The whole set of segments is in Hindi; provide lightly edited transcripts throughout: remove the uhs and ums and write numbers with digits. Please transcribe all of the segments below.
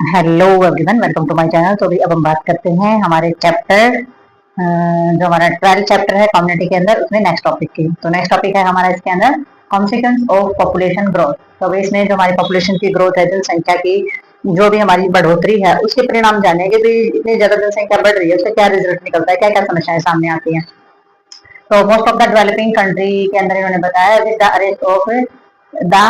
Hello everyone, welcome to my channel. तो अभी अब हम बात करते हैं हमारे चैप्टर जो हमारा 12 चैप्टर है कम्युनिटी के अंदर, उसमें नेक्स्ट टॉपिक की। तो नेक्स्ट टॉपिक है हमारा इसके अंदर कॉन्सिक्वेंस ऑफ पॉपुलेशन ग्रोथ। तो अभी इसमें जो हमारी पॉपुलेशन की ग्रोथ है, जनसंख्या की जो भी हमारी बढ़ोतरी है, उसके परिणाम जानेंगे। भी इतनी ज्यादा जनसंख्या बढ़ रही है, उससे क्या रिजल्ट निकलता है, क्या क्या समस्याएं सामने आती हैं। तो most of the developing country के अंदर इन्होंने बताया with the arrest of the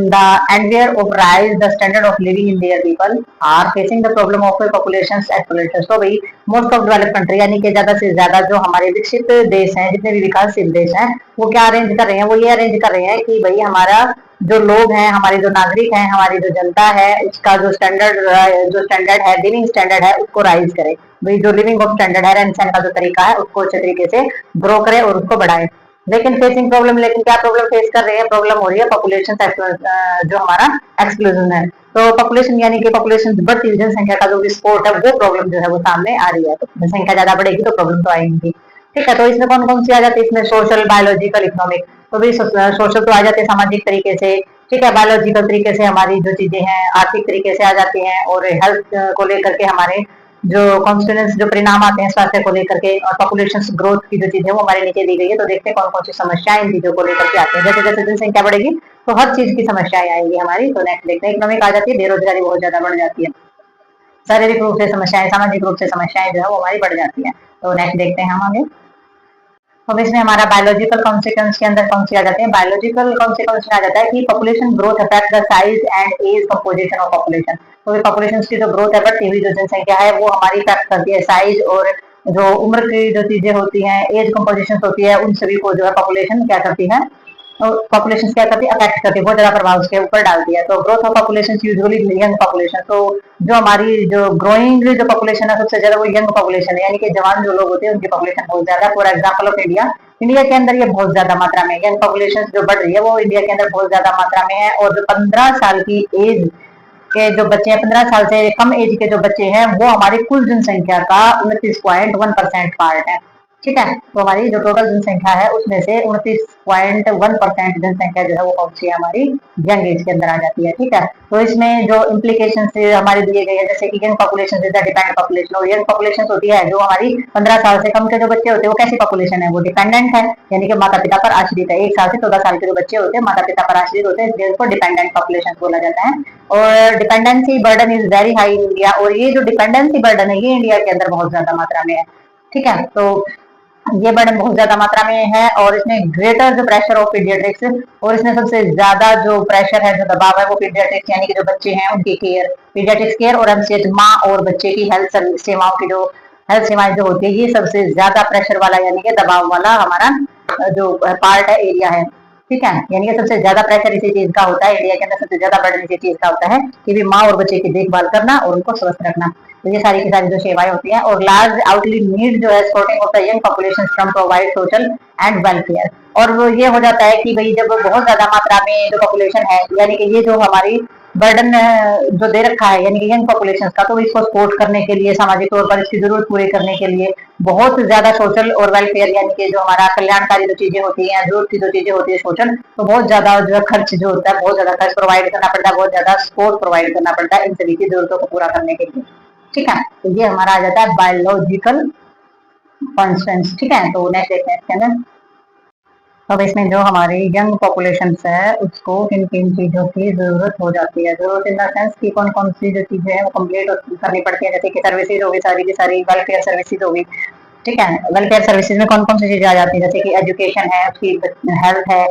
the endeavor of rise the standard of living in their people are facing the problem of population exploitation। तो भाई मोस्ट ऑफ डेवलप्ड कंट्री यानी कि ज्यादा से ज्यादा जो हमारे विकसित देश हैं, जितने भी विकासशील देश हैं, वो क्या अरेंज कर रहे हैं, वो ये अरेंज कर रहे हैं कि भाई हमारा जो लोग हैं, हमारे जो नागरिक हैं, हमारी जो जनता है, उसका जो स्टैंडर्ड है, लिविंग स्टैंडर्ड है, उसको राइज करे। भाई जो लिविंग ऑफ स्टैंडर्ड है, रहन सहन का जो तरीका है, उसको अच्छे तरीके से ग्रो करे और उसको बढ़ाए। लेकिन फेसिंग प्रॉब्लम, लेकिन क्या प्रॉब्लम फेस कर रहे हैं, प्रॉब्लम हो रही है पॉपुलेशन जो हमारा एक्सक्लूजन है। तो पॉपुलेशन यानी कि पॉपुलेशन बढ़ती हुई जनसंख्या का जो विस्फोट है, वो प्रॉब्लम जो है वो सामने आ रही है। तो जनसंख्या ज्यादा बढ़ेगी तो प्रॉब्लम तो आएंगी। ठीक है, तो इसमें कौन कौन सी आ जाती है, इसमें सोशल, बायोलॉजिकल, इकोनॉमिक। तो भी सोशल तो आ जाते हैं सामाजिक तरीके से। ठीक है, बायोलॉजिकल तरीके से हमारी जो चीजें हैं आर्थिक तरीके से आ जाती हैं, और हेल्थ को लेकर के हमारे जो कॉन्स्टिट्यूंस जो परिणाम आते हैं स्वास्थ्य को लेकर के, और पॉपुलेशन ग्रोथ की जो चीज है वो हमारे नीचे दी गई है। तो देखते हैं कौन कौन सी समस्याएं इन चीजों को लेकर के आती हैं। जैसे जैसे जनसंख्या बढ़ेगी तो हर चीज की समस्याएं आएंगी हमारी। तो नेक्स्ट देखते हैं, इकोनॉमिक आ जाती है, बेरोजगारी बहुत ज्यादा बढ़ जाती है, शारीरिक रूप से समस्याएं, सामाजिक रूप से समस्याएं जो है वो हमारी बढ़ जाती है। तो नेक्स्ट देखते हैं हम आगे। अब इसमें हमारा बायोलॉजिकल कॉन्सिक्वेंस के अंदर कौन सी आ जाते हैं, बायोलॉजिकल कॉन्सिक्वेंस में आ जाता है कि population growth affect the size and age composition of population. तो पॉपुलेशन की जो ग्रोथ है, बढ़ती हुई जो जनसंख्या है, वो हमारी इफेक्ट करती है साइज और जो उम्र की जो चीजें होती हैं, एज कंपोजिशन होती है, उन सभी को जो है पॉपुलेशन क्या करती है, पॉपुलेशन क्या करती है, अफेक्ट करती है, बहुत ज्यादा प्रभाव उसके ऊपर डालती है। तो growth of population usually young population. तो जो हमारी जो ग्रोइंग जो पॉपुलेशन है सबसे ज्यादा वो यंग पॉपुलेशन है, यानी कि जवान जो लोग होते हैं उनकी पॉपुलेशन बहुत ज्यादा। For example of India, India के अंदर ये बहुत ज्यादा मात्रा में यंग पॉपुलेशन जो बढ़ रही है वो इंडिया के अंदर बहुत ज्यादा मात्रा में है। और जो 15 साल की एज के जो बच्चे हैं, 15 साल से कम एज के जो बच्चे हैं, वो हमारी कुल जनसंख्या का 29.1% पार्ट है। ठीक है, तो हमारी जो टोटल जनसंख्या है उसमें से 29.1% जनसंख्या जो है वो कौन सी है, हमारी यंग एज के अंदर आ जाती है। ठीक है, तो इसमें जो इम्प्लीकेशन हमारे दिए गए हैं, जैसे कि young population is the dependent population. और यंग पॉपुलेशन होती है जो हमारी 15 साल से कम के जो बच्चे होते हैं, वो कैसी पॉपुलेशन है, वो डिपेंडेंट है, यानी कि माता पिता पर आश्रित है। 1 साल से 14 साल के जो बच्चे होते हैं माता पिता पर आश्रित होते हैं, इसलिए उनको डिपेंडेंट पॉपुलेशन बोला जाता है। और dependency burden is very high in India. और ये जो डिपेंडेंसी बर्डन है, ये इंडिया के अंदर बहुत ज्यादा मात्रा में है। ठीक है, तो ये बर्डन बहुत ज्यादा मात्रा में है। और इसमें ग्रेटर जो प्रेशर ऑफ पीडियाट्रिक्स, और इसमें सबसे ज्यादा जो प्रेशर है, जो दबाव है, वो पीडियाट्रिक्स यानी कि जो बच्चे हैं उनकी केयर, पीडियाट्रिक्स केयर और एमसीएच, माँ और बच्चे की हेल्थ सेवाओं की जो हेल्थ सेवाएं जो होती है, ये सबसे ज्यादा प्रेशर वाला यानी कि दबाव वाला हमारा जो पार्ट है, एरिया है। ठीक है, यानी कि सबसे ज्यादा प्रेशर इसी चीज का होता है इंडिया के अंदर, सबसे ज्यादा बर्डन इसी चीज का होता है कि भी माँ और बच्चे की देखभाल करना और उनको स्वस्थ रखना। तो ये सारी की सारी जो सेवाएं होती हैं। और लार्ज आउटली नीड जो है supporting of the young population from provide social and welfare. और वो ये हो जाता है कि भाई जब बहुत ज्यादा मात्रा में जो पॉपुलेशन है, यानी कि ये जो हमारी बर्डन जो दे रखा है, यानी कि यंग पॉपुलेशन का, तो इसको सपोर्ट करने के लिए, सामाजिक तौर पर इसकी जरूरत पूरी करने के लिए बहुत ज्यादा सोशल और वेलफेयर यानी कि जो हमारा कल्याणकारी जो चीजें होती हैं, जरूरत की जो चीजें होती है सोशल, तो बहुत ज्यादा जो खर्च जो होता है, बहुत ज्यादा खर्च प्रोवाइड करना पड़ता है, बहुत ज्यादा सपोर्ट प्रोवाइड करना पड़ता है इन सभी की जरूरतों को पूरा करने के लिए। ठीक है, तो ये हमारा आ जाता है बायोलॉजिकल कॉन्स्टेंट्स। ठीक है, तो नेक्स्ट देखते हैं इसके अंदर। अब इसमें जो हमारी यंग पॉपुलेशन है उसको किन किन चीजों की जरूरत हो जाती है, जरूरत इन द सेंस की कौन कौन सी जो चीजें हैं वो कम्प्लीट करनी पड़ती है। जैसे कि सर्विसेज होगी, सारी की सारी वेलफेयर सर्विसेज होगी। ठीक है, वेलफेयर सर्विसेज में कौन कौन सी चीजें आ जाती है, जैसे कि एजुकेशन है, उसकी हेल्थ है,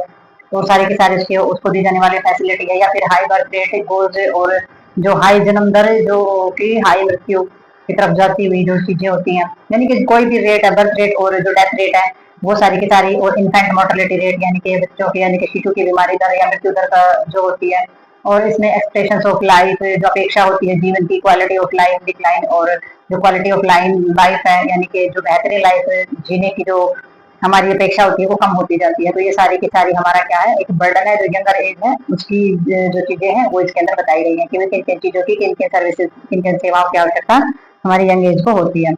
तो सारी की सारी उसकी उसको दी जाने वाली फैसिलिटी है, या फिर हाई बर्थ रेट गोल्स, और जो हाई जन्म दर जो कि हाई मृत्यु की तरफ जाती हुई जो चीजें होती हैं, यानी कि कोई भी रेट है, बर्थ रेट और जो डेथ रेट है, वो सारी की सारी, और इन्फेंट मोर्टेलिटी रेट यानी कि बच्चों की, यानी कि शिशु की बीमारी दर या मृत्यु दर का जो होती है। और इसमें एक्सपेक्टेशंस ऑफ लाइफ जो अपेक्षा होती है जीवन की, क्वालिटी ऑफ लाइफ डिक्लाइन, और जो क्वालिटी ऑफ लाइफ है, यानी कि जो बेहतरीन लाइफ जीने की जो हमारी अपेक्षा होती है वो कम होती जाती है। तो ये सारी की सारी हमारा क्या है, एक बर्डन है जो यंगर एज है उसकी जो चीजें हैं वो इसके अंदर बताई गई है कि किन किन चीजों की, किन किन सर्विसेज, किन किन सेवाओं की आवश्यकता हमारी यंग एज को होती है।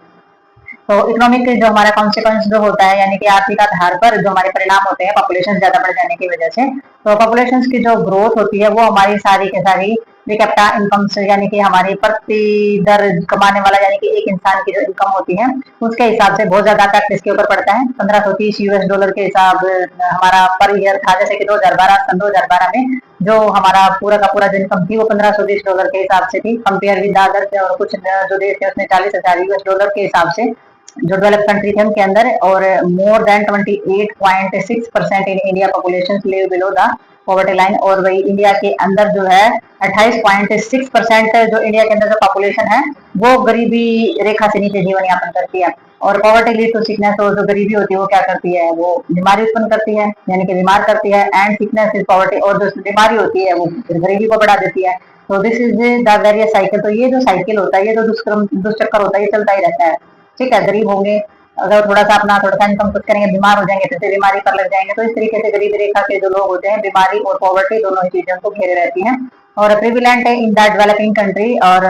तो इकोनॉमिक जो हमारा कॉन्सिक्वेंस जो होता है, यानी कि आर्थिक आधार पर जो हमारे परिणाम होते हैं पॉपुलेशन ज्यादा बढ़ जाने की वजह से, तो पॉपुलेशन की जो ग्रोथ होती है वो हमारी सारी के सारी रिकैप्टा इनकम से, यानी कि हमारी प्रति दर कमाने वाला, यानी कि एक इंसान की जो इनकम होती है उसके हिसाब से बहुत ज्यादा इफेक्ट इसके ऊपर पड़ता है। 1530 यूएस डॉलर के हिसाब हमारा पर ईयर था, जैसे कि 2012 सन 2012 में जो हमारा पूरा का पूरा जो इनकम थी वो 1520 डॉलर के हिसाब से थी, कंपेयर विद अदर और कुछ जो देश थे उसमें 40,000 यूएस डॉलर के हिसाब से जो डेवलप कंट्री थे उनके अंदर, और more than 28.6% in India population live below the poverty line, और वही इंडिया के अंदर जो है 28.6% जो इंडिया के अंदर जो पॉपुलेशन है वो गरीबी रेखा से नीचे जीवन यापन करती है। और पॉवर्टी लीड टू सिकनेस, और जो गरीबी होती है वो क्या करती है, वो बीमारी उत्पन्न करती है, यानी कि बीमार करती है। एंड सिकनेस इज पॉवर्टी, और जो बीमारी होती है वो गरीबी को बढ़ा देती है। तो this is the various cycle. तो ये जो साइकिल होता है, ये जो दुष्चक्कर होता है, ये चलता ही रहता है। ठीक है, गरीब होंगे, अगर थोड़ा सा अपना थोड़ा सा इनकम कुछ करेंगे, बीमार हो जाएंगे, फिर बीमारी पर लग जाएंगे। तो इस तरीके से गरीबी रेखा के जो लोग होते हैं, बीमारी और पॉवर्टी दोनों ही चीजों को घेरे रहती हैं और प्रिविलेंट है इन द डेवलपिंग कंट्री। और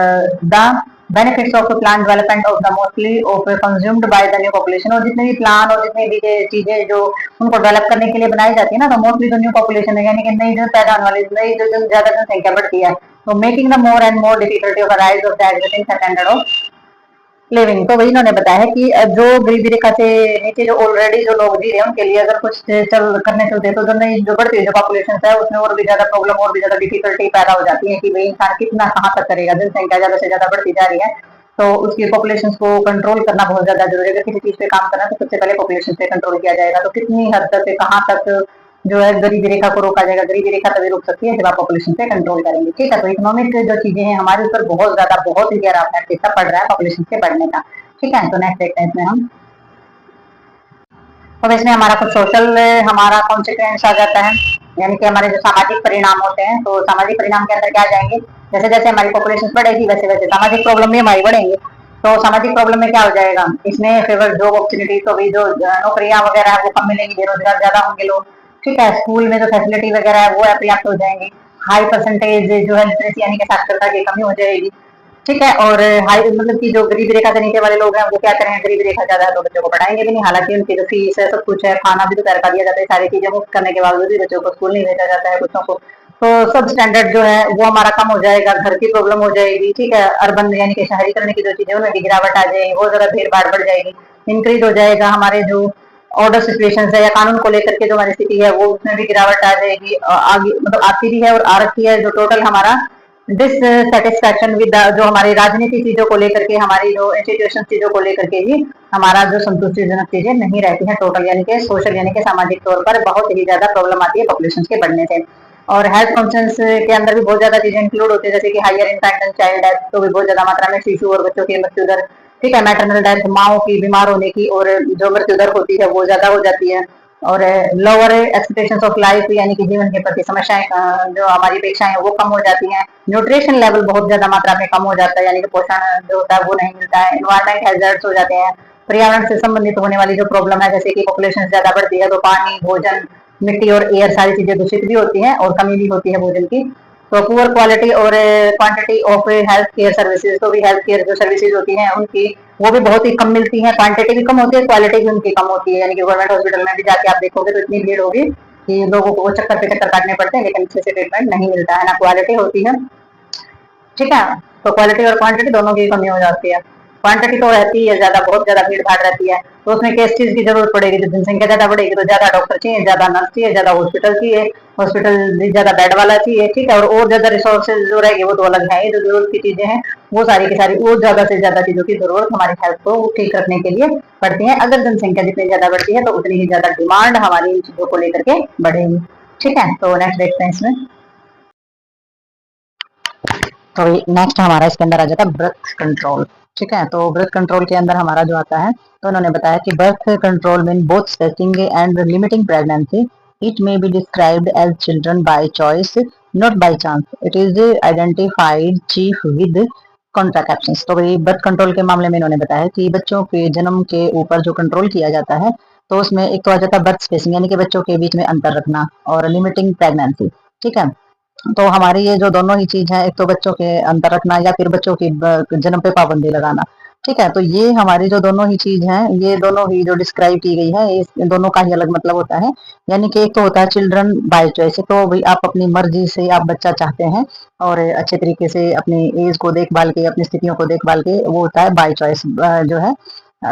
the benefits of plan development of the mostly of consumed by the new population, और जितने भी प्लान और जितनी भी चीजें जो उनको डेवलप करने के लिए बनाई जाती है ना, तो मोस्टली जो न्यू पॉपुलेशन है, यानी कि नई जो पैदा होने वाली नई जो ज्यादा जनसंख्या बढ़ती है, तो making the more and more difficulty of rise of the existing standard of living. तो वही इन्होंने बताया है कि जो गरीबी रेखा से नीचे जो ऑलरेडी जो लोग जी रहे हैं उनके लिए अगर कुछ चल करने चलते तो जो नई जो बढ़ती है जो पॉपुलेशन है उसमें और भी ज्यादा प्रॉब्लम और भी ज्यादा डिफिकल्टी पैदा हो जाती है कि भाई इंसान कितना कहाँ तक करेगा। जनसंख्या ज्यादा से ज्यादा बढ़ती जा रही है, तो उसकी पॉपुलेशन को कंट्रोल करना बहुत ज्यादा जरूरी है। अगर किसी चीज पे काम करना है तो सबसे पहले पॉपुलेशन पे कंट्रोल किया जाएगा। तो कितनी हद तक कहाँ तक जो है गरीबी रेखा को रोका जाएगा। गरीबी रेखा तभी रुक सकती है जब आप पॉपुलेशन पे कंट्रोल करेंगे। ठीक है, तो इकोनॉमिक जो चीजें हैं हमारे ऊपर बहुत ज्यादा बहुत ही गहरा इफेक्ट पड़ रहा है पॉपुलेशन के बढ़ने का। ठीक है, तो नेक्स्ट देखते हैं इसमें हम। तो इसमें हमारा कुछ सोशल हमारा कॉन्सिक्वेंस आ जाता है, यानी कि हमारे जो सामाजिक परिणाम होते हैं। तो सामाजिक परिणाम के अंदर क्या जाएंगे, जैसे जैसे हमारी पॉपुलेशन बढ़ेगी वैसे वैसे सामाजिक प्रॉब्लम भी हमारी बढ़ेंगी। तो सामाजिक प्रॉब्लम में क्या हो जाएगा, इसमें फेवर जॉब अपॉर्चुनिटी, तो भी जो नौकरियां वगैरह है वो कम मिलेंगी, बेरोजगार ज्यादा होंगे लोग। ठीक है, स्कूल में जो फैसिलिटी वगैरह है वो अपर्याप्त हो जाएंगी। हाई परसेंटेज जो है लिटरेसी यानी कि साक्षरता की कमी हो जाएगी। ठीक है, और हाई मतलब कि जो गरीब रेखा से नीचे वाले लोग हैं वो क्या करेंगे, गरीब रेखा ज्यादा है तो बच्चों को पढ़ाएंगे भी नहीं, हालांकि उनकी जो फीस है सब कुछ है, खाना भी दोपहर का दिया जाता है, सारी चीजें मुफ्त करने के बावजूद भी बच्चों को स्कूल नहीं भेजा जाता है बच्चों को। तो सब स्टैंडर्ड जो है वो हमारा कम हो जाएगा, घर की प्रॉब्लम हो जाएगी। ठीक है, अर्बन यानी कि शहरीकरण की जो चीजें उनमें गिरावट आ जाएगी, बहुत ज्यादा भीड़ भाड़ बढ़ जाएगी, इंक्रीज हो जाएगा हमारे जो ऑर्डर सिचुएशन है या कानून को लेकर के जो हमारी स्थिति है वो उसमें भी गिरावट आ जाएगी, आगे मतलब आती भी है और आ रखी है। जो टोटल हमारा डिससेटिस्फैक्शन विद जो हमारी राजनीति चीजों को लेकर के, हमारी जो इंस्टीट्यूशन चीजों को लेकर के भी हमारा जो संतुष्टिजनक चीजें नहीं रहती हैं टोटल, यानी कि सोशल यानी कि सामाजिक तौर पर बहुत ही ज्यादा प्रॉब्लम आती है पॉपुलेशन के बढ़ने से। और हेल्थ फंक्शंस के अंदर भी बहुत ज्यादा चीजें इंक्लूड होती है, जैसे कि हायर इनफेंट एंड चाइल्ड डेथ, तो भी बहुत ज्यादा मात्रा में शिशु और बच्चों की मृत्यु दर। ठीक है, मैटरनल डेथ माओ की बीमार होने की और जो मृत्यु दर होती है वो ज्यादा हो जाती है। और लोअर एक्सपेक्टेशन ऑफ लाइफ यानी कि जीवन के प्रति समस्याएं जो हमारी अपेक्षाएं हैं वो कम हो जाती हैं। न्यूट्रिशन लेवल बहुत ज्यादा मात्रा में कम हो जाता है, यानी कि पोषण जो होता है वो नहीं मिलता है। इन्वायरमेंट हैजर्ड्स हो जाते हैं, पर्यावरण से संबंधित होने वाली जो प्रॉब्लम है, जैसे कि पॉपुलेशन ज्यादा बढ़ती है तो पानी, भोजन, मिट्टी और एयर सारी चीजें दूषित भी होती हैं और कमी भी होती है भोजन की। तो पुअर क्वालिटी और quantity of health care services, तो भी हेल्थ केयर जो सर्विसेज होती हैं उनकी वो भी बहुत ही कम मिलती है, क्वांटिटी भी कम होती है, क्वालिटी भी उनकी कम होती है। यानी कि गवर्नमेंट हॉस्पिटल में भी जाके आप देखोगे तो इतनी भीड़ होगी कि लोगों को चक्कर पे चक्कर काटने पड़ते हैं, लेकिन अच्छे से ट्रीटमेंट नहीं मिलता है, ना क्वालिटी होती है। ठीक है, तो क्वालिटी और क्वांटिटी दोनों की कमी हो जाती है। क्वांटिटी तो रहती है ज्यादा, बहुत ज्यादा भीड़ भाड़ रहती है, तो उसमें किस चीज की जरूरत पड़ेगी, तो जनसंख्या ज्यादा बढ़ेगी तो ज्यादा डॉक्टर चाहिए, ज्यादा नर्स चाहिए, ज्यादा हॉस्पिटल चाहिए, हॉस्पिटल ज्यादा बेड वाला चाहिए। ठीक है, और ज्यादा रिसोर्सेज जो रहेगी वो तो अलग है, जो जरूरत की चीजें हैं वो सारी की सारी और ज्यादा से ज्यादा चीजों की जरूरत हमारी हेल्थ को ठीक रखने के लिए पड़ती है। अगर जनसंख्या जितनी ज्यादा बढ़ती है तो उतनी ही ज्यादा डिमांड हमारी इन चीजों को लेकर के बढ़ेगी। ठीक है, तो नेक्स्ट देखते हैं इसमें। तो नेक्स्ट हमारा इसके अंदर आ जाता है बर्थ कंट्रोल। ठीक है, तो बर्थ कंट्रोल के अंदर हमारा जो आता है, तो उन्होंने बताया कि birth control mean both spacing and limiting pregnancy. It may be described as children by choice not by chance. It is identified chief with contraceptions. तो भाई बर्थ कंट्रोल के मामले में इन्होंने बताया कि बच्चों के जन्म के ऊपर जो कंट्रोल किया जाता है, तो उसमें एक तो आ जाता है बर्थ स्पेसिंग यानी कि बच्चों के बीच में अंतर रखना, और लिमिटिंग प्रेगनेंसी। ठीक है, तो हमारी ये जो दोनों ही चीज है, एक तो बच्चों के अंतर रखना या फिर बच्चों की जन्म पे पाबंदी लगाना। ठीक है। तो ये हमारी जो दोनों ही चीज है, ये दोनों ही जो डिस्क्राइब की गई है, इस दोनों का ही अलग मतलब होता है। यानी कि एक तो होता है चिल्ड्रन बाय चॉइस, तो भाई आप अपनी मर्जी से आप बच्चा चाहते हैं और अच्छे तरीके से अपनी एज को देखभाल के, अपनी स्थितियों को देखभाल के, वो होता है बाय चॉइस जो है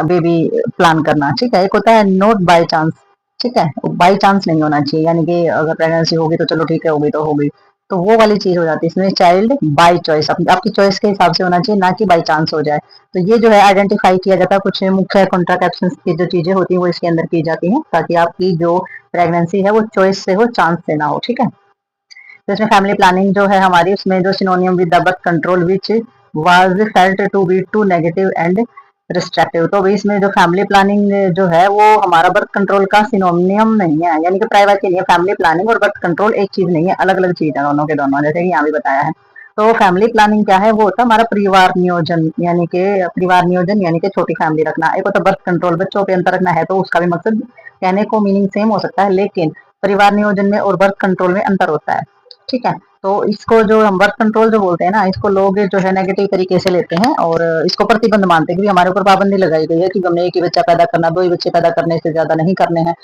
बेबी प्लान करना। ठीक है। एक होता है नोट बाय चांस। ठीक है। बाय चांस नहीं होना चाहिए, यानी कि अगर प्रेगनेंसी होगी तो चलो ठीक है, होगी तो होगी, तो वो वाली चीज हो जाती है। इसमें चाइल्ड बाय चॉइस आपकी चॉइस के हिसाब से होना चाहिए, ना कि बाय चांस हो जाए। तो ये जो है आइडेंटिफाई किया जाता है, कुछ मुख्य कॉन्ट्रासेप्शन की जो चीजें होती हैं वो इसके अंदर की जाती हैं, ताकि आपकी जो प्रेगनेंसी है वो चॉइस से हो, चांस से ना हो। ठीक है। तो इसमें फैमिली प्लानिंग जो है हमारी, उसमें जो synonymous with the birth control which was felt to be too negative and restrictive. तो भाई इसमें जो फैमिली प्लानिंग जो है वो हमारा बर्थ कंट्रोल का सिनोनियम नहीं है, यानी कि प्राइवेसी नहीं है। फैमिली प्लानिंग और बर्थ कंट्रोल एक चीज नहीं है, अलग अलग चीज है दोनों के दोनों, जैसे कि यहाँ भी बताया है। तो फैमिली प्लानिंग क्या है, वो होता है हमारा परिवार नियोजन, यानी कि परिवार नियोजन यानी कि छोटी फैमिली रखना। एक होता है बर्थ कंट्रोल, बच्चों पे अंतर रखना है, तो उसका भी मकसद कहने को मीनिंग सेम हो सकता है, लेकिन परिवार नियोजन में और बर्थ कंट्रोल में अंतर होता है। ठीक है। तो इसको जो हम बर्थ कंट्रोल जो बोलते हैं ना, इसको लोग जो है नेगेटिव तरीके से लेते हैं और इसको प्रतिबंध मानते हैं कि हमारे ऊपर पाबंदी लगाई गई है कि हमने एक ही बच्चा पैदा करना, दो ही बच्चे पैदा करने से ज्यादा नहीं करने हैं।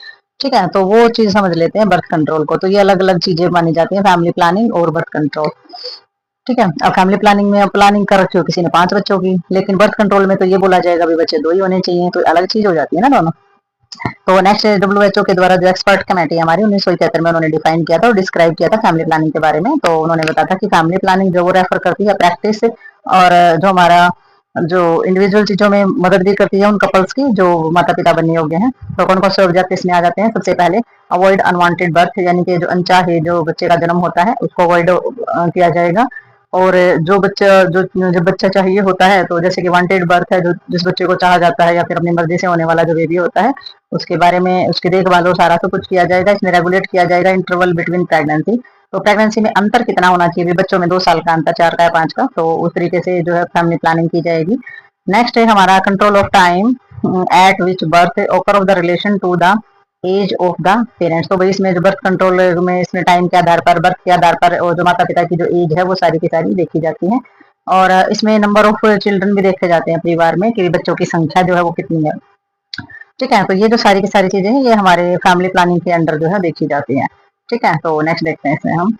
ठीक है। तो वो चीज समझ लेते हैं बर्थ कंट्रोल को। तो ये अलग अलग चीजें मानी जाती है, फैमिली प्लानिंग और बर्थ कंट्रोल। ठीक है। अब फैमिली प्लानिंग में प्लानिंग कर रखी हो किसी ने 5 बच्चों की, लेकिन बर्थ कंट्रोल में तो ये बोला जाएगा भी बच्चे 2 ही होने चाहिए, तो अलग चीज हो जाती है ना दोनों। तो नेक्स्ट WHO के द्वारा जो एक्सपर्ट कमेटी हमारी 1971 में उन्होंने डिफाइन किया था और डिस्क्राइब किया था फैमिली प्लानिंग के बारे में। तो उन्होंने बताया था कि फैमिली प्लानिंग जो वो रेफर करती है प्रैक्टिस, और जो हमारा जो इंडिविजुअल चीजों में मदद भी करती है उन कपल्स की जो माता पिता बनने योग्य हैं। तो कौन कौन से ऑब्जेक्ट इसमें आ जाते हैं, सबसे पहले अवॉइड अनवांटेड बर्थ, यानी कि जो अनचाहे जो बच्चे का जन्म होता है उसको अवॉइड किया जाएगा। और जो बच्चा जो जब बच्चा चाहिए होता है, तो जैसे कि वांटेड बर्थ है, जो जिस बच्चे को चाहा जाता है या फिर अपनी मर्जी से होने वाला जो बेबी होता है, उसके बारे में उसकी देखभाल और सारा सब कुछ किया जाएगा। इसमें रेगुलेट किया जाएगा इंटरवल बिटवीन प्रेगनेंसी। तो प्रेगनेंसी में अंतर कितना होना चाहिए, बच्चों में 2 साल का अंतर, 4 का या 5 का, तो उस तरीके से जो है फैमिली प्लानिंग की जाएगी। नेक्स्ट है हमारा control of time at which birth occur of the relation to the age of the parents. तो भाई इसमें जो बर्थ कंट्रोल में इसमें टाइम के आधार पर, बर्थ के आधार पर, और जो माता पिता की जो एज है वो सारी की सारी देखी जाती है। और इसमें नंबर ऑफ चिल्ड्रन भी देखे जाते हैं परिवार में, कि बच्चों की संख्या जो है वो कितनी है। ठीक है। तो ये जो सारी की सारी चीजें हैं ये हमारे फैमिली प्लानिंग के अंडर जो है देखी जाती हैं। ठीक है। तो नेक्स्ट देखते हैं इसमें हम।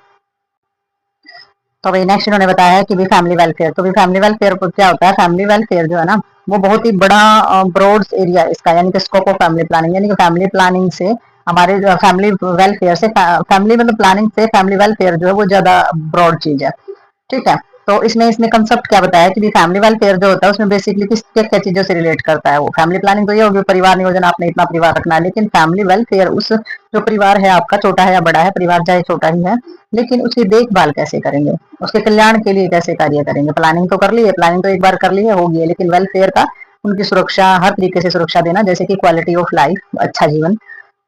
तो भाई नेक्स्ट इन्होंने बताया है कि भी फैमिली वेलफेयर। तो भी फैमिली वेलफेयर क्या होता है, फैमिली वेलफेयर जो है ना वो बहुत ही बड़ा ब्रॉड एरिया इसका, यानी कि स्कोप ऑफ फैमिली प्लानिंग, यानी कि फैमिली प्लानिंग से हमारे जो फैमिली वेलफेयर से, फैमिली मतलब प्लानिंग से फैमिली वेलफेयर जो है वो ज्यादा ब्रॉड चीज है। ठीक है। तो इसमें इसने कंसेप्ट क्या बताया कि फैमिली वेलफेयर जो होता है उसमें बेसिकली किस क्या क्या चीजों से रिलेट करता है। वो फैमिली प्लानिंग तो ये होगी परिवार नियोजन, आपने इतना परिवार रखना है, लेकिन फैमिली वेलफेयर उस जो परिवार है आपका, छोटा है या बड़ा है, परिवार चाहे छोटा ही है, लेकिन उसकी देखभाल कैसे करेंगे, उसके कल्याण के लिए कैसे कार्य करेंगे। प्लानिंग तो कर ली है, प्लानिंग तो एक बार कर ली है, होगी है, लेकिन वेलफेयर का उनकी सुरक्षा, हर तरीके से सुरक्षा देना, जैसे कि क्वालिटी ऑफ लाइफ, अच्छा जीवन,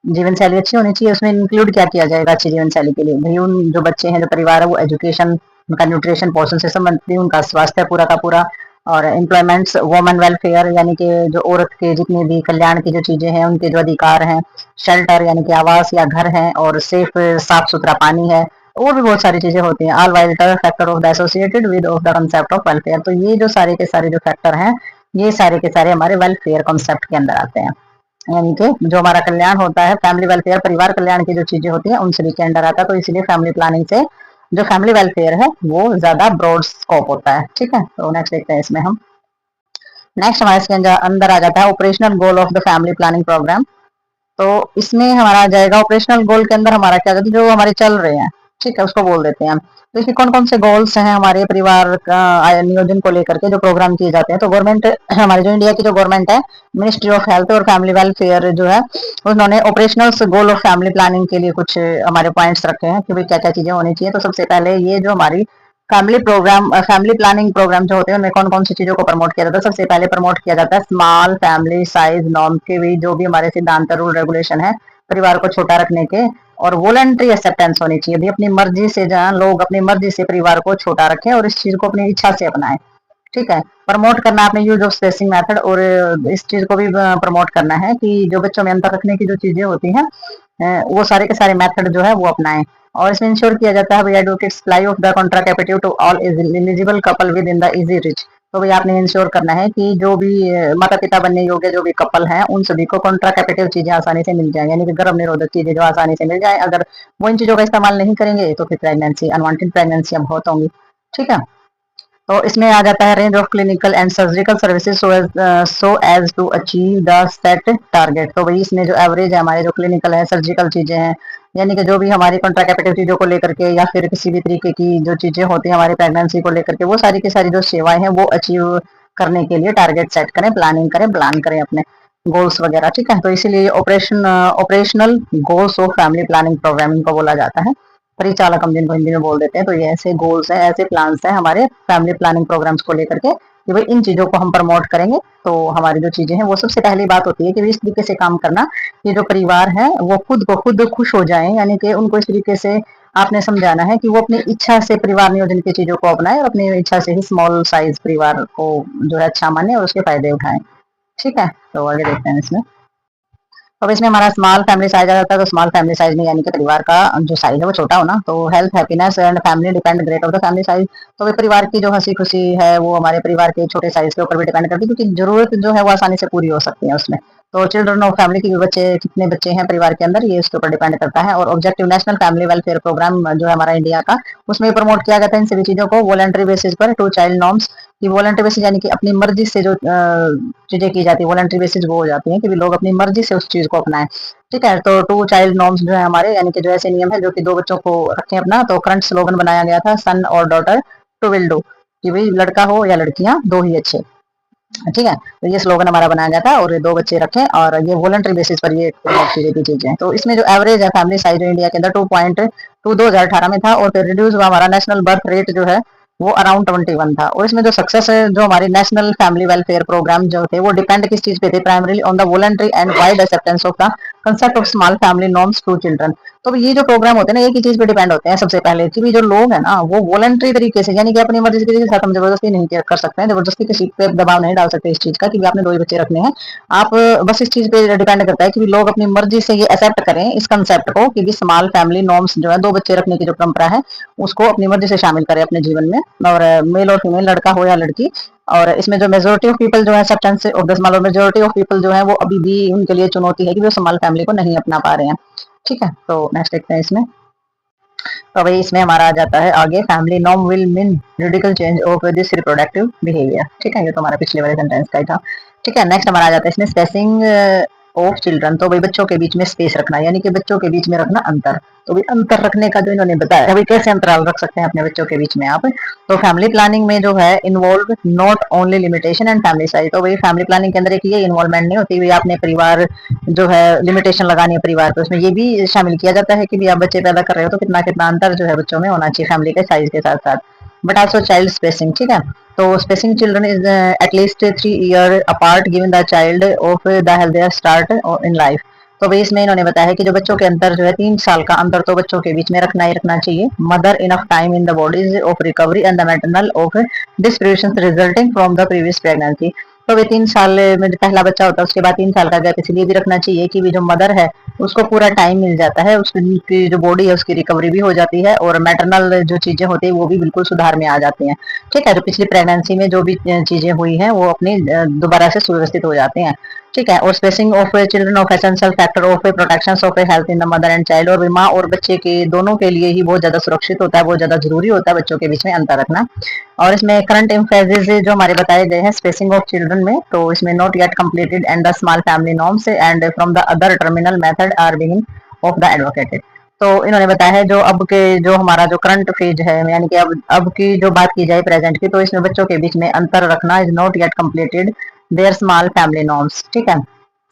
जीवन शैली अच्छी होनी चाहिए। उसमें इंक्लूड क्या किया जाएगा अच्छी जीवन शैली के लिए, भाई उन जो बच्चे हैं, जो परिवार है, वो एजुकेशन, उनका न्यूट्रिशन, पोषण से संबंधित, उनका स्वास्थ्य पूरा का पूरा, और एम्प्लॉयमेंट्स, वुमेन वेलफेयर, यानी कि जो औरत के जितने भी कल्याण की जो चीजें हैं, उनके जो अधिकार हैं, शेल्टर यानी कि आवास या घर है, और सेफ साफ सुथरा पानी है, और भी बहुत सारी चीजें होती हैं। All vital factor of the associated with of the concept of welfare. तो ये जो सारे के सारे जो फैक्टर हैं, ये सारे के सारे हमारे वेलफेयर कॉन्सेप्ट के अंदर आते हैं, यानी कि जो हमारा कल्याण होता है, फैमिली वेलफेयर, परिवार कल्याण की जो चीजें होती हैं उन सभी के अंडर आता है। तो इसलिए फैमिली प्लानिंग से जो फैमिली वेलफेयर है वो ज्यादा ब्रॉड स्कोप होता है। ठीक है। तो नेक्स्ट देखते हैं इसमें हम। नेक्स्ट हमारे इसके अंदर आ जाता है operational goal of the family planning program. तो इसमें हमारा आ जाएगा ऑपरेशनल गोल के अंदर हमारा क्या जो हमारे चल रहे हैं, ठीक है, उसको बोल देते हैं हम। तो इसमें कौन कौन से गोल्स हैं हमारे परिवार का नियोजन को लेकर के जो प्रोग्राम किए जाते हैं। तो गवर्नमेंट, हमारे जो इंडिया की जो गवर्नमेंट है, मिनिस्ट्री ऑफ हेल्थ और फैमिली वेलफेयर जो है, उन्होंने operational goal of family planning के लिए कुछ हमारे पॉइंट्स रखे हैं कि भाई क्या क्या चीजें होनी चाहिए। तो सबसे पहले ये जो हमारी family program, family planning program जो होते हैं उनमें कौन कौन सी चीजों को प्रमोट किया जाता है। सबसे पहले प्रमोट किया जाता है स्मॉल फैमिली साइज नॉर्म के भी जो भी हमारे सिद्धांत, रूल, रेगुलेशन है परिवार को छोटा रखने के, और वॉलंटरी एक्सेप्टेंस होनी चाहिए भी, अपनी मर्जी से जहाँ लोग अपनी मर्जी से परिवार को छोटा रखें और इस चीज को अपनी इच्छा से अपनाएं। ठीक है। प्रमोट करना आपने यूज ऑफ स्पेसिंग मेथड, और इस चीज को भी प्रमोट करना है कि जो बच्चों में अंतर रखने की जो चीजें होती हैं वो सारे के सारे मेथड जो है वो अपनाएं। और इसमें इंश्योर किया जाता है advocate supply of the contraceptive to all eligible couple within the easy reach. तो भाई आपने इंश्योर करना है कि जो भी माता पिता बनने योग्य जो भी कपल हैं उन सभी को कॉन्ट्रासेप्टिव चीजें आसानी से मिल जाए, यानी कि गर्भ निरोधक चीजें जो आसानी से मिल जाए। अगर वो इन चीजों का इस्तेमाल नहीं करेंगे तो फिर प्रेगनेंसी, अनवांटेड प्रेगनेंसी बहुत होंगी। ठीक है, तो इसमें आ जाता है range of clinical and surgical services so as to achieve the set target. तो भाई इसमें जो एवरेज है हमारे जो क्लिनिकल है, सर्जिकल चीजें हैं, यानी कि जो भी हमारी कॉन्ट्रासेप्टिव चीजों को लेकर के या फिर किसी भी तरीके की जो चीजें होती हैं हमारी प्रेगनेंसी को लेकर के, वो सारी की सारी जो सेवाएं हैं वो अचीव करने के लिए टारगेट सेट करें, प्लानिंग करें, प्लान करें अपने गोल्स वगैरह। ठीक है, तो इसीलिए operational goals of family planning program इनको बोला जाता है। परिचालक हम जिनको हिंदी में बोल देते हैं। तो ये ऐसे गोल्स हैं, ऐसे प्लान्स हैं हमारे फैमिली प्लानिंग प्रोग्राम्स को लेकर के कि भाई इन चीजों को हम प्रमोट करेंगे। तो हमारी जो चीजें हैं वो सबसे पहली बात होती है कि इस तरीके से काम करना कि जो परिवार है वो खुद को खुद खुश हो जाए, यानी कि उनको इस तरीके से आपने समझाना है कि वो अपनी इच्छा से परिवार नियोजन की चीजों को अपनाए और अपनी इच्छा से ही स्मॉल साइज परिवार को जो है अच्छा माने और उसके फायदे उठाएं। ठीक है, तो आगे देखते हैं इसमें। अब इसमें हमारा स्मॉल फैमिली साइज आ जाता है। तो स्मॉल फैमिली साइज में यानी कि परिवार का जो साइज है वो छोटा होना। तो health, happiness and family depend great of the family size. तो वे परिवार की जो हंसी खुशी है वो हमारे परिवार के छोटे साइज के ऊपर भी डिपेंड करती है, क्योंकि जरूरत जो है वो आसानी से पूरी हो सकती है उसमें। तो चिल्ड्रन ऑफ फैमिली की बच्चे, कितने बच्चे हैं परिवार के अंदर, ये इसके ऊपर डिपेंड करता है। और objective national family welfare program जो है हमारा इंडिया का, उसमें प्रमोट किया जाता है इन सभी चीजों को वॉलंटरी बेसिस पर टू चाइल्ड नॉर्म्स। कि वॉलंटरी बेसिस यानी कि अपनी मर्जी से जो चीजें की जाती है, वॉलंटरी बेसिस वो हो जाती है कि लोग अपनी मर्जी से उस चीज को अपनाएं। ठीक है, तो टू चाइल्ड नॉर्म्स जो है हमारे, यानी कि जो ऐसे नियम है जो कि दो बच्चों को रखें अपना। तो करंट स्लोगन बनाया गया था सन और डॉटर टू विल डू, कि भाई लड़का हो या लड़कियां दो ही अच्छे। ठीक है, तो ये स्लोगन हमारा बनाया गया था और ये दो बच्चे रखें और ये वॉलंटरी बेसिस पर ये चीजें की चीजें। तो इसमें जो एवरेज है फैमिली साइज इंडिया के अंदर 2.2 2018 में था, और फिर रिड्यूस हुआ हमारा नेशनल बर्थ रेट जो है वो अराउंड 21 था। और इसमें जो सक्सेस है जो हमारी नेशनल फैमिली वेलफेयर प्रोग्राम जो थे वो डिपेंड किस चीज पे थे, primarily on the voluntary and wide acceptance of the concept of small family norms two children. तो ये जो प्रोग्राम होते हैं ना एक ही चीज पे डिपेंड होते हैं सबसे पहले, कि भी जो लोग है ना वो वॉलंटरी तरीके से, यानी कि अपनी मर्जी के साथ हम जबरदस्ती नहीं कर सकते हैं, जबरदस्ती किसी पे दबाव नहीं डाल सकते इस चीज का कि आपने दो ही बच्चे रखने हैं। आप बस इस चीज पे डिपेंड करता है कि लोग अपनी मर्जी से ये एक्सेप्ट करें इस कंसेप्ट को कि स्मॉल फैमिली नॉर्म्स जो है दो बच्चे रखने की जो परंपरा है उसको अपनी मर्जी से शामिल करें अपने जीवन में, और मेल और फीमेल, लड़का हो या लड़की। और इसमें जो मेजोरिटी ऑफ पीपल जो है substance of the small, majority of people जो है वो अभी भी उनके लिए चुनौती है कि वो स्मॉल फैमिली को नहीं अपना पा रहे हैं। ठीक है, तो नेक्स्ट देखते हैं इसमें। तो भाई इसमें हमारा आ जाता है आगे, family norm will mean radical change of this reproductive behaviour. ठीक है, ये तो हमारा पिछले वाले सेंटेंस का ही था। ठीक है, नेक्स्ट हमारा आ जाता है इसमें स्पेसिंग ऑफ चिल्ड्रन। तो भाई बच्चों के बीच में स्पेस रखना, यानी कि बच्चों के बीच में रखना अंतर। तो भाई अंतर रखने का जो इन्होंने बताया, अभी कैसे अंतराल रख सकते हैं अपने बच्चों के बीच में आप। तो फैमिली प्लानिंग में जो है involve not only limitation and family size. तो भाई फैमिली प्लानिंग के अंदर एक ये इन्वॉल्वमेंट नहीं होती, भाई आपने परिवार जो है लिमिटेशन लगानी है परिवार पे, उसमें ये भी शामिल किया जाता है कि भी आप बच्चे पैदा कर रहे हो तो कितना कितना अंतर जो है बच्चों में होना चाहिए फैमिली के साइज के साथ साथ, बट आल्सो चाइल्ड स्पेसिंग। ठीक है, तो spacing children is at least 3 year apart given the child of the healthier start in life. तो भाई इसमें इन्होंने बताया है कि जो बच्चों के अंदर जो है 3 साल का अंतर तो बच्चों के बीच में रखना ही रखना चाहिए। Mother enough time in the bodies of recovery and the maternal of distribution resulting from the previous pregnancy. तो वे 3 साल में जो पहला बच्चा होता है उसके बाद 3 साल का गैप इसलिए भी रखना चाहिए कि भी जो मदर है उसको पूरा टाइम मिल जाता है, उसकी जो बॉडी है उसकी रिकवरी भी हो जाती है और मैटरनल जो चीजें होती है वो भी बिल्कुल सुधार में आ जाती हैं। ठीक है, जो पिछली प्रेगनेंसी में जो भी चीजें हुई हैं वो अपनी दोबारा से सुव्यवस्थित हो जाती हैं। ठीक है, और spacing of children of essential factor of protection of health in the mother and child. और माँ और बच्चे के दोनों के लिए ही बहुत ज्यादा सुरक्षित होता है, बहुत ज्यादा जरूरी होता है बच्चों के बीच में अंतर रखना। और इसमें करंट एम्फेसिस जो हमारे बताए गए हैं स्पेसिंग ऑफ चिल्ड्रन में, तो इसमें not yet completed and the small family norms and from the other terminal method are being of the advocated. तो इन्होंने बताया है जो अब के जो हमारा जो करंट फेज है, यानी कि अब की जो बात की जाए प्रेजेंट की, तो इसमें बच्चों के बीच में अंतर रखना is not yet completed there small family norms. ठीक है,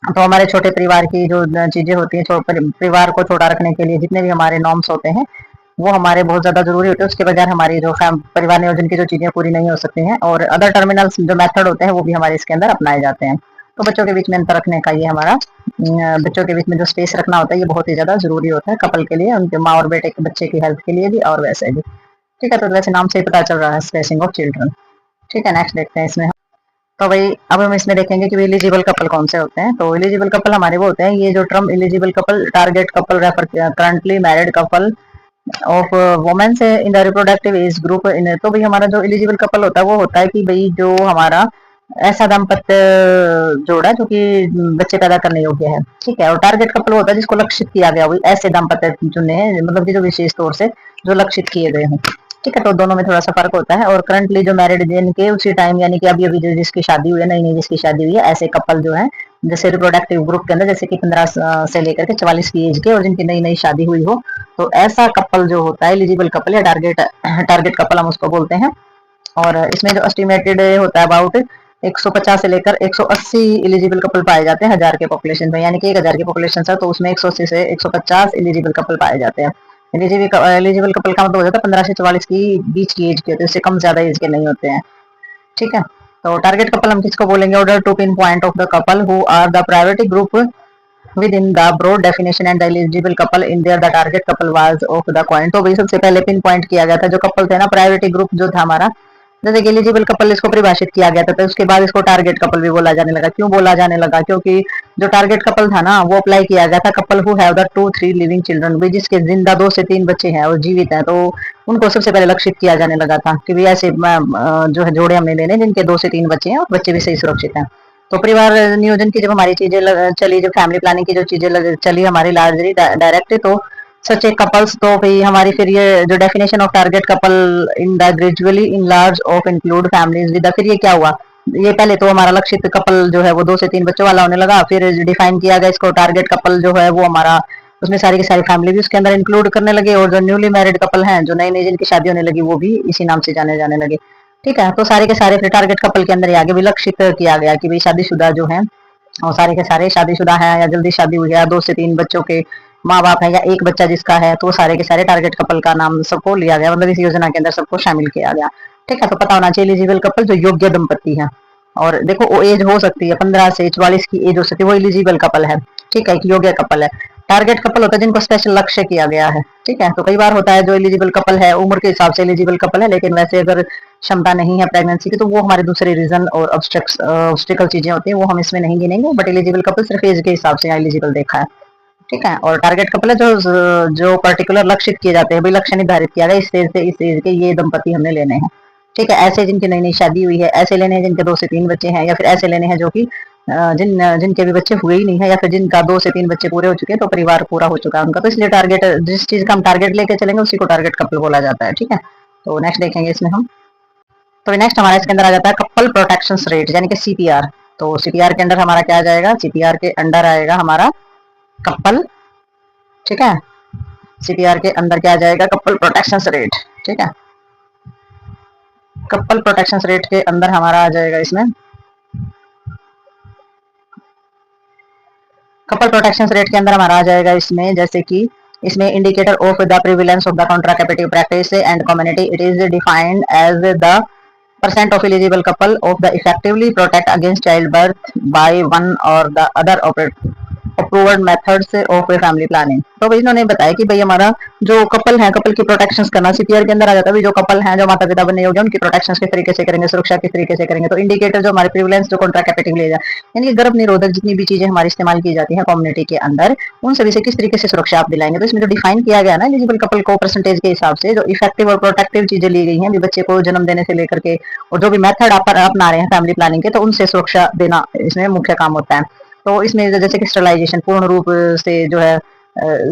तो हमारे छोटे परिवार की जो चीजें होती हैं, परिवार को छोटा रखने के लिए जितने भी हमारे नॉर्म्स होते हैं वो हमारे बहुत ज्यादा जरूरी होते हैं, उसके बगैर हमारी जो परिवार नियोजन की जो चीजें पूरी नहीं हो सकती हैं। और अदर टर्मिनल्स जो मेथड होते हैं वो भी हमारे इसके अंदर अपनाए जाते हैं। तो बच्चों के बीच में अंतर रखने का ये हमारा बच्चों के बीच में जो स्पेस रखना होता है ये बहुत ही ज्यादा जरूरी होता है कपल के लिए, उनके माँ और बेटे के बच्चे की हेल्थ के लिए भी और वैसे भी। ठीक है, तो वैसे नाम से ही पता चल रहा है स्पेसिंग ऑफ चिल्ड्रन। ठीक है, नेक्स्ट देखते हैं इसमें। तो भाई अब हम इसमें देखेंगे कि एलिजिबल कपल कौन से होते हैं। तो एलिजिबल कपल हमारे वो होते हैं, ये जो term eligible couple, target couple refer currently married couple of womens in the reproductive age group in, तो भाई हमारा जो एलिजिबल कपल होता है वो होता है कि भाई जो हमारा ऐसा दाम्पत्य जोड़ा जो कि बच्चे पैदा करने योग्य है, ठीक है। और टारगेट कपल होता है जिसको लक्षित किया गया, वही ऐसे दाम्पत्य चुने हैं, मतलब कि जो विशेष तौर से जो लक्षित किए गए हैं, ठीक है। तो दोनों में थोड़ा सा फर्क होता है। और करंटली जो मैरिड जिनके उसी टाइम यानी कि अभी अभी जो जिसकी शादी हुई है, नई नई जिसकी शादी हुई है, ऐसे कपल जो है जैसे रिप्रोडक्टिव ग्रुप के अंदर जैसे कि 15 से लेकर के 44 की एज के, और जिनकी नई नई शादी हुई हो, तो ऐसा कपल जो होता है एलिजिबल कपल या टारगेट टारगेट कपल हम उसको बोलते हैं। और इसमें जो एस्टिमेटेड होता है अबाउट 150 से लेकर 180 एलिजिबल कपल पाए जाते हैं 1000 के पॉपुलेशन में, यानी कि 1000 की पॉपुलेशन है तो उसमें 180 से 150 एलिजिबल कपल पाए जाते हैं। एलिजिबल कपल का मतलब हो जाता है 15 से 44 की बीच की एज के होते हैं, इससे कम ज्यादा एज के नहीं होते हैं, ठीक है। तो टारगेट कपल हम किसको बोलेंगे? Order to pinpoint of the couple who are the priority group within the broad definition and the eligible couple in there the target couple was of the coin। तो भाई सबसे पहले पिन पॉइंट किया गया था जो कपल थे ना, प्रायोरिटी ग्रुप जो था हमारा, जैसे कि एलिजिबल कपल इसको परिभाषित किया गया था, तो उसके बाद इसको टारगेट कपल भी बोला जाने लगा। क्यों बोला जाने लगा? क्योंकि जो टारगेट कपल था ना वो अप्लाई किया गया था couple who have the 2-3 living children, भी जिसके जिंदा 2 से 3 बच्चे हैं और जीवित हैं, तो उनको सबसे पहले लक्षित किया जाने लगा था कि भी ऐसे जो है जोड़े हमने लेने जिनके 2 से 3 बच्चे हैं और बच्चे भी सही सुरक्षित हैं। तो परिवार नियोजन की जब हमारी चीजें चली, जब फैमिली प्लानिंग की जो चीजें चली हमारी लार्जली डायरेक्ट, तो सच ए कपल्स, तो भाई हमारी फिर ये जो definition of target couple in the gradually in large of include families with, फिर ये क्या हुआ, ये पहले तो हमारा लक्षित कपल जो है वो 2 से 3 बच्चों वाला होने लगा, फिर डिफाइन किया गया इसको टारगेट कपल जो है वो हमारा उसमें सारी की सारी फैमिली भी उसके अंदर इंक्लूड करने लगे, और जो न्यूली मैरिड कपल हैं जो नई नई जिनकी शादी होने लगी वो भी इसी नाम से जाने जाने लगे, ठीक है। तो सारे के सारे फिर टारगेट कपल के अंदर आगे विलक्षित किया गया कि भाई शादीशुदा जो है, और सारे के सारे शादीशुदा हैं या जल्दी शादी हुई है, 2 से 3 बच्चों के माँ बाप है या एक बच्चा जिसका है, तो सारे के सारे टारगेट कपल का नाम सबको लिया गया, मतलब इस योजना के अंदर सबको शामिल किया गया, ठीक है। तो पता होना चाहिए एलिजिबल कपल जो योग्य दंपति है, और देखो वो एज हो सकती है 15 से 44 की एज हो सकती है, वो एलिजिबल कपल है, ठीक है, एक योग्य कपल है। टारगेट कपल होता है जिनको स्पेशल लक्ष्य किया गया है, ठीक है। तो कई बार होता है जो एलिजिबल कपल है उम्र के हिसाब से एलिजिबल कपल है, लेकिन वैसे अगर क्षमता नहीं है प्रेगनेंसी की तो वो हमारे दूसरे रीजन और ऑब्स्टिकल चीजें होती है वो हम इसमें नहीं गिनेंगे, बट एलिजिबल कपल सिर्फ एज के हिसाब से एलिजिबल देखा है, ठीक है। और टारगेट कपल है जो पर्टिकुलर लक्षित किए जाते हैं, भाई लक्ष्य निर्धारित किया गया इस एज से इस एज के ये दंपति हमने लेने हैं, ठीक है। ऐसे जिनकी नई नई शादी हुई है, ऐसे लेने हैं जिनके 2 से 3 बच्चे हैं, या फिर ऐसे लेने हैं जो कि जिनके भी बच्चे हुए ही नहीं है, या फिर जिनका 2 से 3 बच्चे पूरे हो चुके हैं, तो परिवार पूरा हो चुका है उनका, तो इसलिए टारगेट जिस चीज का हम टारगेट लेके चलेंगे उसी को टारगेट कपल बोला जाता है, ठीक है। तो नेक्स्ट देखेंगे इसमें हम, तो नेक्स्ट हमारा इसके अंदर आ जाता है कपल प्रोटेक्शन रेट यानी कि सीपीआर। तो सीपीआर के अंदर हमारा क्या आ जाएगा? सीपीआर के अंडर आएगा हमारा कपल, ठीक है। सीपीआर के अंदर क्या आ जाएगा? कपल प्रोटेक्शन रेट, ठीक है। कपल प्रोटेक्शन रेट के अंदर हमारा आ जाएगा इसमें कपल प्रोटेक्शन रेट के अंदर हमारा आ जाएगा इसमें जैसे कि इसमें indicator of the prevalence of the contraceptive practice and community, it is defined as the percent of eligible couple of the effectively protect against childbirth by one or the other approved methods of family planning. तो भाई इन्होंने बताया कि भाई हमारा जो कपल है कपल की प्रोटेक्शन करना सीपीआर के अंदर आ जाता है, जो कपल हैं जो माता पिता बने होंगे उनकी प्रोटेक्शन किस तरीके से करेंगे, सुरक्षा किस तरीके से करेंगे। तो इंडिकेटर जो हमारे प्रिविलेंस जो कॉन्ट्रासेप्टिव ले जाए यानी गर्भ निरोधक जितनी भी चीजें हमारी इस्तेमाल की जाती है कम्युनिटी के अंदर, उन सभी से किस तरीके से सुरक्षा आप दिलाएंगे। तो इसमें जो डिफाइन किया गया ना एलिजिबल कपल को परसेंटेज के हिसाब से जो इफेक्टिव और प्रोटेक्टिव चीजें ली गई हैं बच्चे को जन्म देने से लेकर के, और जो भी मेथड आप अपना रहे हैं फैमिली प्लानिंग के, तो उनसे सुरक्षा देना इसमें मुख्य काम होता है। तो इसमें जैसे कि स्टरलाइजेशन पूर्ण रूप से जो है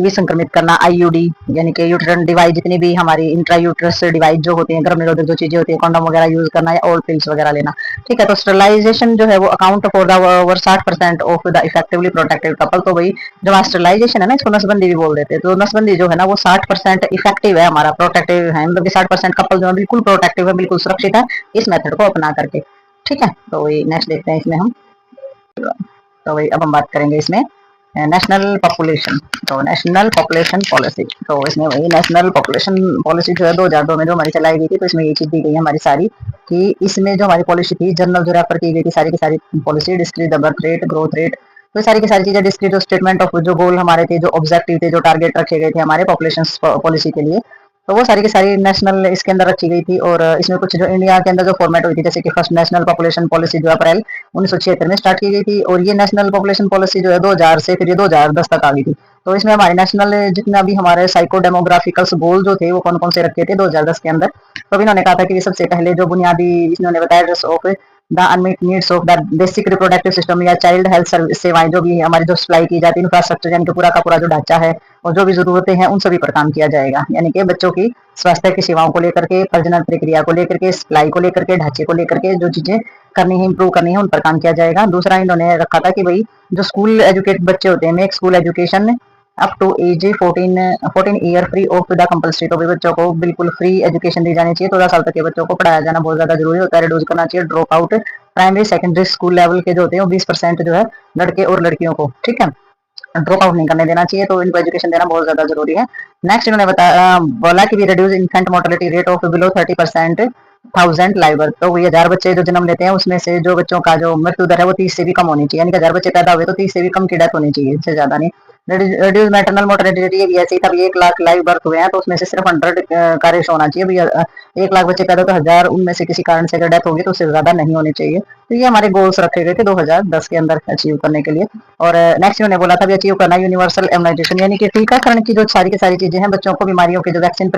विसंक्रमित करना, आईयूडी यानी कि यूट्रन डिवाइस जितनी भी हमारी इंट्रा यूट्रस डिवाइस जो होती है गर्भ निरोधक जो चीजें होती है, कंडोम वगैरह यूज करना या ओल्ड पिल्स वगैरह लेना, ठीक है। तो स्टरलाइजेशन जो है वो account for the over 60% of the effectively protected couple. तो भाई जो स्टरलाइजेशन है ना इसको नसबंदी भी बोल देते हैं, तो नसबंदी जो है ना वो 60% इफेक्टिव है हमारा, प्रोटेक्टिव है, मतलब कि 60% कपल जो है बिल्कुल प्रोटेक्टिव है, बिल्कुल सुरक्षित है इस मेथड को अपना करके, ठीक है। तो वही नेक्स्ट देखते हैं इसमें हम, तो वही अब हम बात करेंगे इसमें नेशनल पॉपुलेशन। तो नेशनल पॉपुलेशन पॉलिसी, तो इसमें वही नेशनल पॉपुलेशन पॉलिसी जो है 2002 में जो हमारी चलाई गई थी, तो इसमें ये चीज दी गई है हमारी सारी कि इसमें जो हमारी पॉलिसी थी जर्नल जो रेफर की गई थी सारी की सारी policy, discrete the birth rate, growth rate, तो सारी की सारी चीजें डिस्क्रीट स्टेटमेंट ऑफ जो गोल हमारे थे, जो ऑब्जेक्टिव थे, जो टारगेट रखे गए थे हमारे पॉपुलेशन पॉलिसी के लिए, तो वो सारी की सारी नेशनल इसके अंदर रखी गई थी। और इसमें कुछ जो इंडिया के अंदर जो फॉर्मेट हुई थी, जैसे कि फर्स्ट नेशनल पॉपुलेशन पॉलिसी जो अप्रैल 1976 में स्टार्ट की गई थी, और ये नेशनल पॉपुलेशन पॉलिसी जो है 2000 से फिर ये 2010 तक आ गई थी। तो इसमें हमारे नेशनल जितना भी हमारे साइको डेमोग्राफिकल्स गोल जो थे वो कौन कौन से रखे थे 2010 के अंदर। तो इन्होंने कहा था कि सबसे पहले जो बुनियादी इन्होंने बताया of the unmeet needs of the basic reproductive system या चाइल्ड हेल्थ सर्विस सेवाएं जो भी हमारी जो सप्लाई की जाती है, इंफ्रास्ट्रक्चर यानी कि पूरा का पूरा जो ढांचा है और जो भी जरूरतें हैं उन सभी पर काम किया जाएगा। यानी कि बच्चों की स्वास्थ्य की सेवाओं को लेकर के, प्रजनन प्रक्रिया को लेकर के, सप्लाई को लेकर के, ढांचे को लेकर के जो चीजें करनी है, इंप्रूव करनी है, उन पर काम किया जाएगा। दूसरा इन्होंने रखा था कि भाई जो स्कूल एजुकेटेड बच्चे होते हैं, make school education up to age 14 year free of the compulsory. तो भी बच्चों को बिल्कुल फ्री एजुकेशन दी जानी चाहिए। 14 साल तक के बच्चों को पढ़ाया जाना बहुत ज्यादा जरूरी होता है। रिड्यूस करना चाहिए drop out primary secondary school level के जो होते हैं वो 20% जो है लड़के और लड़कियों को, ठीक है, ड्रॉप आउट नहीं करने देना चाहिए। तो इनको एजुकेशन देना बहुत ज्यादा जरूरी है। नेक्स्ट इन्होंने बताया बोला कि reduce infant mortality rate of below 30% 1000 live birth. तो ये 1000 बच्चे जो जन्म लेते हैं उसमें से जो बच्चों का जो मृत्यु दर है वो 30 से भी कम होनी चाहिए। यानी कि 1000 बच्चे पैदा हुए तो 30 से भी कम की डेथ होनी चाहिए, इससे ज्यादा नहीं। रिड्यूस मैटरनल मोर्टेलिटी भी ऐसे ही था। 1 लाख लाइव बर्थ हुए हैं तो उसमें से सिर्फ 100 का रेशो होना चाहिए। भैया 1 लाख बच्चे पैदा तो 1000 उनमें से किसी कारण से अगर डेथ होगी तो उससे ज्यादा नहीं होनी चाहिए। तो ये हमारे गोल्स रखे गए थे 2010 के अंदर अचीव करने के लिए। और नेक्स्ट उन्होंने बोला था भी अचीव करना यूनिवर्सल इम्यूनाइजेशन, यानी कि टीकाकरण की जो सारी की सारी चीजें हैं बच्चों को बीमारियों के जो वैक्सीन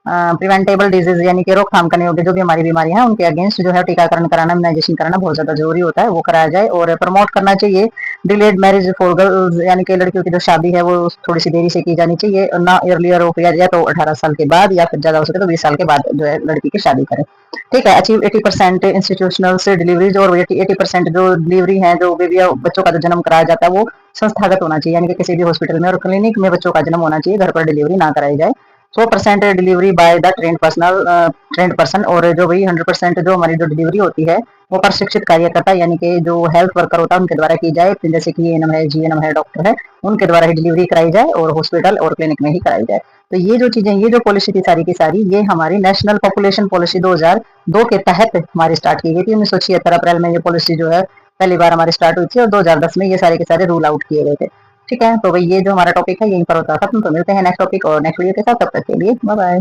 प्रिवेंटेबल डिजीज यानी कि रोकथाम करने योग्य जो भी हमारी बीमारियां हैं उनके अगेंस्ट जो है टीकाकरण कराना, इम्यूनाइजेशन कराना बहुत ज्यादा जरूरी होता है, वो कराया जाए। और प्रमोट करना चाहिए डिलेड मैरिज फॉर गर्ल्स, यानी कि लड़कियों की जो शादी है वो थोड़ी सी देरी से की जानी चाहिए, ना अर्लियर ऑफ या तो 18 साल के बाद या फिर ज्यादा हो सके तो 20 साल के बाद जो है लड़की की शादी करे। ठीक है। अचीव 80% इंस्टीट्यूशनल से डिलीवरीज, और 80% जो डिलीवरी है जो बेबी बच्चों का जो जन्म कराया जाता है वो संस्थागत होना चाहिए, यानी कि किसी भी हॉस्पिटल में और क्लिनिक में बच्चों का जन्म होना चाहिए, घर पर डिलीवरी ना कराई जाए। 100% delivery by the trend person, और जो वही 100% जो हमारी जो डिलीवरी होती है वो प्रशिक्षित कार्यकर्ता यानी कि जो हेल्थ वर्कर होता है उनके द्वारा की जाए, जैसे कि एएनएम है, जीएनएम है, डॉक्टर है, उनके द्वारा ही डिलीवरी कराई जाए और हॉस्पिटल और क्लिनिक में ही कराई जाए। तो ये जो चीजें, ये जो पॉलिसी थी सारी की सारी, ये हमारी नेशनल पॉपुलेशन पॉलिसी 2002 के तहत हमारी स्टार्ट की गई थी। 1976 अप्रैल में ये पॉलिसी जो है पहली बार हमारी स्टार्ट हुई थी और 2010 में ये सारे के सारे रूल आउट किए गए थे। ठीक है। तो भाई ये जो हमारा टॉपिक है यहीं पर होता खत्म। तो मिलते हैं नेक्स्ट टॉपिक और नेक्स्ट वीडियो के साथ, तब तक के लिए बाय बाय।